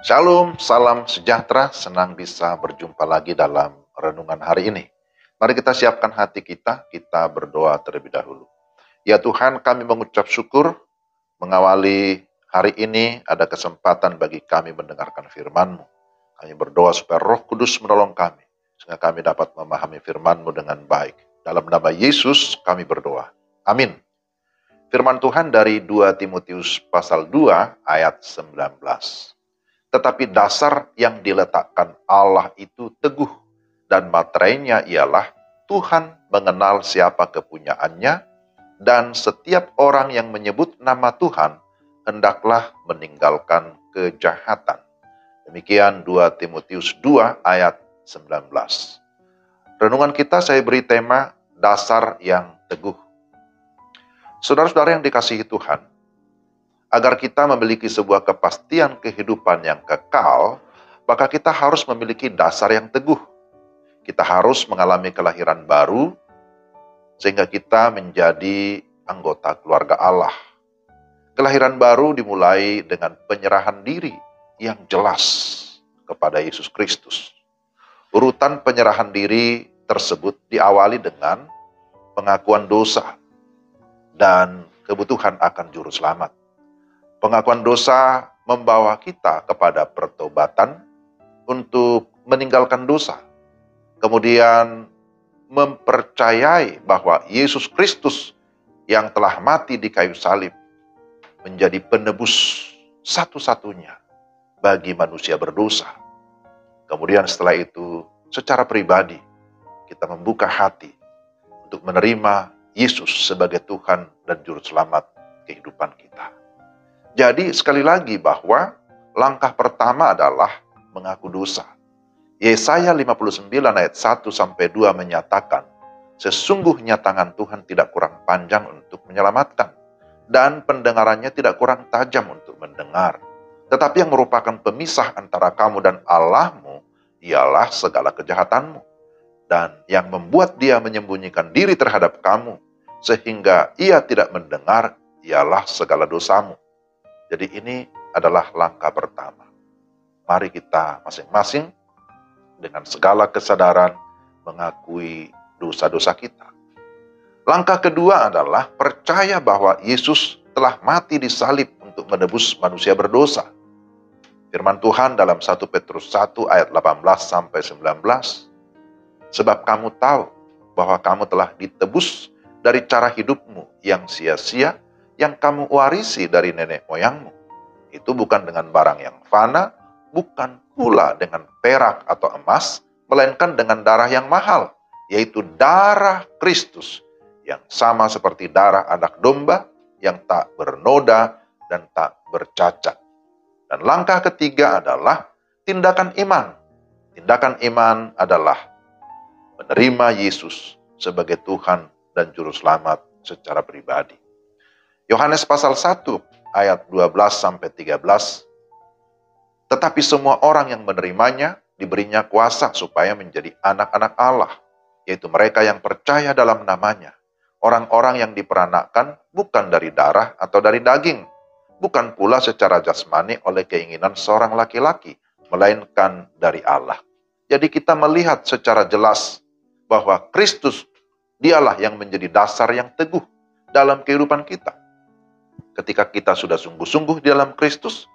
Shalom, salam sejahtera, senang bisa berjumpa lagi dalam renungan hari ini. Mari kita siapkan hati kita berdoa terlebih dahulu. Ya Tuhan, kami mengucap syukur, mengawali hari ini ada kesempatan bagi kami mendengarkan firman-Mu. Kami berdoa supaya Roh Kudus menolong kami, sehingga kami dapat memahami firman-Mu dengan baik. Dalam nama Yesus kami berdoa. Amin. Firman Tuhan dari 2 Timotius pasal 2 ayat 19. Tetapi dasar yang diletakkan Allah itu teguh, dan materainya ialah Tuhan mengenal siapa kepunyaannya, dan setiap orang yang menyebut nama Tuhan hendaklah meninggalkan kejahatan. Demikian 2 Timotius 2 ayat 19. Renungan kita saya beri tema dasar yang teguh. Saudara-saudara yang dikasihi Tuhan, agar kita memiliki sebuah kepastian kehidupan yang kekal, maka kita harus memiliki dasar yang teguh. Kita harus mengalami kelahiran baru, sehingga kita menjadi anggota keluarga Allah. Kelahiran baru dimulai dengan penyerahan diri yang jelas kepada Yesus Kristus. Urutan penyerahan diri tersebut diawali dengan pengakuan dosa dan kebutuhan akan juru selamat. Pengakuan dosa membawa kita kepada pertobatan untuk meninggalkan dosa. Kemudian mempercayai bahwa Yesus Kristus yang telah mati di kayu salib menjadi penebus satu-satunya bagi manusia berdosa. Kemudian setelah itu secara pribadi kita membuka hati untuk menerima Yesus sebagai Tuhan dan Juru Selamat kehidupan kita. Jadi sekali lagi bahwa langkah pertama adalah mengaku dosa. Yesaya 59 ayat 1-2 menyatakan, sesungguhnya tangan Tuhan tidak kurang panjang untuk menyelamatkan, dan pendengarannya tidak kurang tajam untuk mendengar. Tetapi yang merupakan pemisah antara kamu dan Allahmu, ialah segala kejahatanmu. Dan yang membuat dia menyembunyikan diri terhadap kamu, sehingga ia tidak mendengar, ialah segala dosamu. Jadi ini adalah langkah pertama. Mari kita masing-masing dengan segala kesadaran mengakui dosa-dosa kita. Langkah kedua adalah percaya bahwa Yesus telah mati di salib untuk menebus manusia berdosa. Firman Tuhan dalam 1 Petrus 1 ayat 18-19. Sebab kamu tahu bahwa kamu telah ditebus dari cara hidupmu yang sia-sia, yang kamu warisi dari nenek moyangmu. Itu bukan dengan barang yang fana, bukan pula dengan perak atau emas, melainkan dengan darah yang mahal, yaitu darah Kristus, yang sama seperti darah anak domba, yang tak bernoda dan tak bercacat. Dan langkah ketiga adalah tindakan iman. Tindakan iman adalah menerima Yesus sebagai Tuhan dan Juru Selamat secara pribadi. Yohanes pasal 1 ayat 12-13. Tetapi semua orang yang menerimanya diberinya kuasa supaya menjadi anak-anak Allah, yaitu mereka yang percaya dalam namanya. Orang-orang yang diperanakkan bukan dari darah atau dari daging, bukan pula secara jasmani oleh keinginan seorang laki-laki, melainkan dari Allah. Jadi kita melihat secara jelas bahwa Kristus dialah yang menjadi dasar yang teguh dalam kehidupan kita. Ketika kita sudah sungguh-sungguh di dalam Kristus,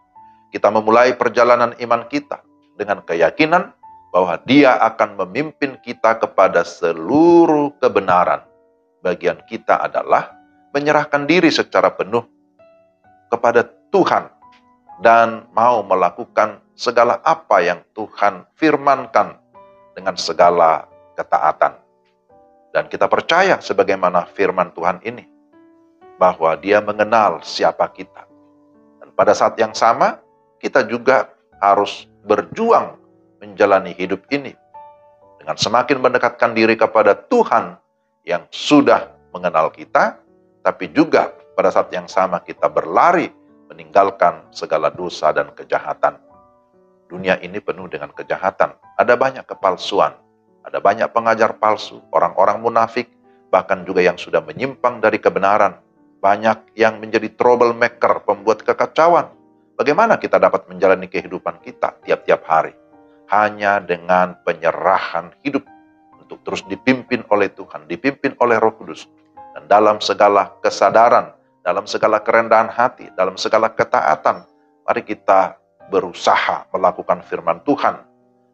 kita memulai perjalanan iman kita dengan keyakinan bahwa Dia akan memimpin kita kepada seluruh kebenaran. Bagian kita adalah menyerahkan diri secara penuh kepada Tuhan dan mau melakukan segala apa yang Tuhan firmankan dengan segala ketaatan. Dan kita percaya sebagaimana firman Tuhan ini, bahwa Dia mengenal siapa kita. Dan pada saat yang sama, kita juga harus berjuang menjalani hidup ini dengan semakin mendekatkan diri kepada Tuhan yang sudah mengenal kita, tapi juga pada saat yang sama kita berlari meninggalkan segala dosa dan kejahatan. Dunia ini penuh dengan kejahatan. Ada banyak kepalsuan, ada banyak pengajar palsu, orang-orang munafik, bahkan juga yang sudah menyimpang dari kebenaran. Banyak yang menjadi troublemaker, pembuat kekacauan. Bagaimana kita dapat menjalani kehidupan kita tiap-tiap hari? Hanya dengan penyerahan hidup untuk terus dipimpin oleh Tuhan, dipimpin oleh Roh Kudus. Dan dalam segala kesadaran, dalam segala kerendahan hati, dalam segala ketaatan, mari kita berusaha melakukan firman Tuhan.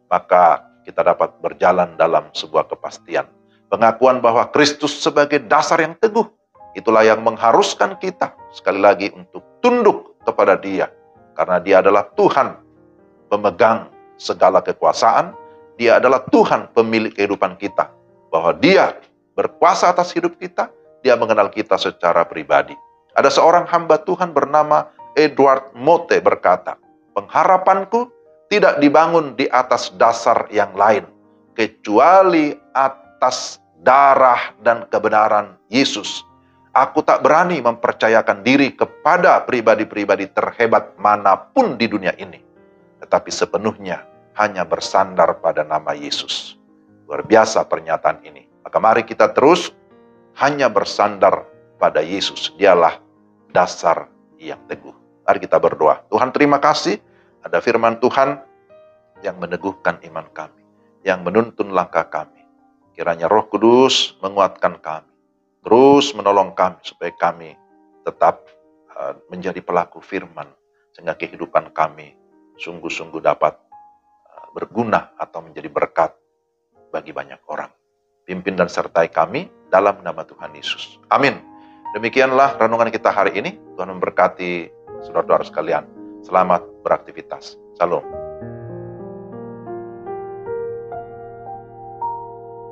Maka kita dapat berjalan dalam sebuah kepastian. Pengakuan bahwa Kristus sebagai dasar yang teguh, itulah yang mengharuskan kita sekali lagi untuk tunduk kepada Dia. Karena Dia adalah Tuhan pemegang segala kekuasaan, Dia adalah Tuhan pemilik kehidupan kita. Bahwa Dia berkuasa atas hidup kita, Dia mengenal kita secara pribadi. Ada seorang hamba Tuhan bernama Edward Mote berkata, pengharapanku tidak dibangun di atas dasar yang lain, kecuali atas darah dan kebenaran Yesus. Aku tak berani mempercayakan diri kepada pribadi-pribadi terhebat manapun di dunia ini, tetapi sepenuhnya hanya bersandar pada nama Yesus. Luar biasa pernyataan ini. Maka mari kita terus hanya bersandar pada Yesus. Dialah dasar yang teguh. Mari kita berdoa. Tuhan, terima kasih ada firman Tuhan yang meneguhkan iman kami, yang menuntun langkah kami. Kiranya Roh Kudus menguatkan kami, terus menolong kami supaya kami tetap menjadi pelaku firman, sehingga kehidupan kami sungguh-sungguh dapat berguna atau menjadi berkat bagi banyak orang. Pimpin dan sertai kami dalam nama Tuhan Yesus. Amin. Demikianlah renungan kita hari ini. Tuhan memberkati saudara-saudara sekalian. Selamat beraktivitas. Salam.